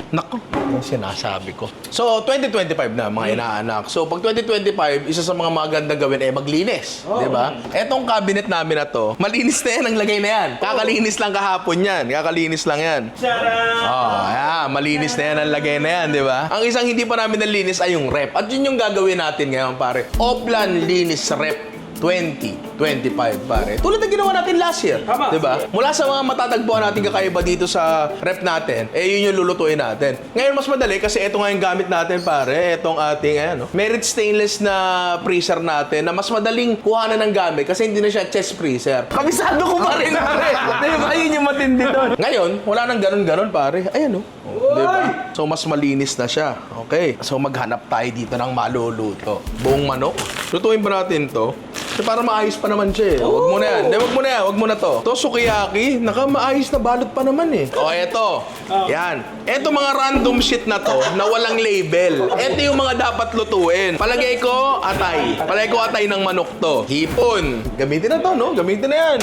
Nako, yung sinasabi ko. So, 2025 na, mga inaanak. So, pag 2025, isa sa mga maganda gawin ay maglinis. Di ba? Etong cabinet namin na to, malinis na yan ang lagay na yan. Kakalinis lang kahapon yan. Kakalinis lang yan. Malinis na yan ang lagay na yan, di ba? Ang isang hindi pa namin nalinis ay yung rep. At yun yung gagawin natin ngayon, pare. Oplan linis rep 2025, pare. Tulad ng ginawa natin last year. Di ba? Mula sa mga matatagpuan natin kakaiba dito sa rep natin, yun yung lulutuin natin. Ngayon, mas madali kasi ito nga yung gamit natin, pare. Itong ating, Merit stainless na freezer natin na mas madaling kuhanan ng gamit kasi hindi na siya chest freezer. Kabisado ko pa rin, pare. Di ba? Yun yung matindi doon. Ngayon, wala nang ganun-ganun, pare. Ayan, Di ba? So, mas malinis na siya. Okay. So, maghanap tayo dito ng maluluto. Buong manok. Lutuin ba natin to? So, para maayos pa naman siya eh. Huwag mo na yan. Wag mo na yan. Wag mo na to. To, sukiyaki. Maayos na balot pa naman eh. O, eto. Yan. Eto mga random shit na to na walang label. Eto yung mga dapat lutuin. Palagay ko, atay. Palagay ko atay ng manok to. Hipon. Gamitin na to, no? Gamitin na yan.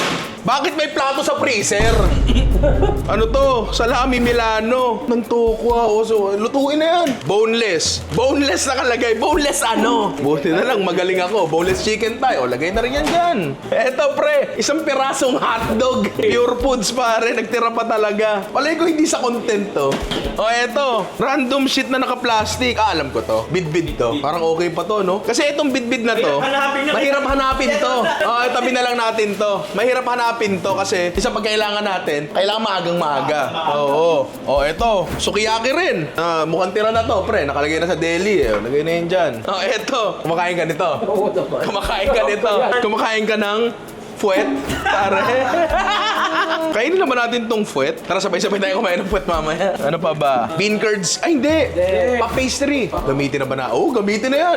Bakit may plato sa freezer? Ano to? Salami Milano. Ng tukwa. O, so, lutuin na yan. Boneless. Boneless nakalagay. Boneless ano? Buti na lang, magaling ako. Boneless chicken thigh. O, lagay na rin yan dyan. Eto, pre. Isang pirasong hotdog. Pure foods, pare. Nagtira pa talaga. Palay ko hindi sa content to. O, eto. Random shit na naka-plastic. Alam ko to. Bidbid to. Parang okay pa to, no? Kasi itong bidbid na to, mahirap hanapin to. O, tabi na lang natin to. Mahirap hanapin to kasi isa pag kailangan natin, kailangan maagang maaga. Oo. O, eto. Sukiyaki rin. Mukhang tira na to, pre. Nakalagay na sa deli. Lagay na yun dyan. O, eto. Kumakain ka nito. Kumakain ka nito. Kumakain ka ng fuet, pare. Kainin naman natin tong fuet. Tara, sabay-sabay tayo kumain ng fuet mamaya. Ano pa ba? Bean curds. Ay, hindi. Pa-pastry. Gamitin na ba na? Oo, gamitin na yan.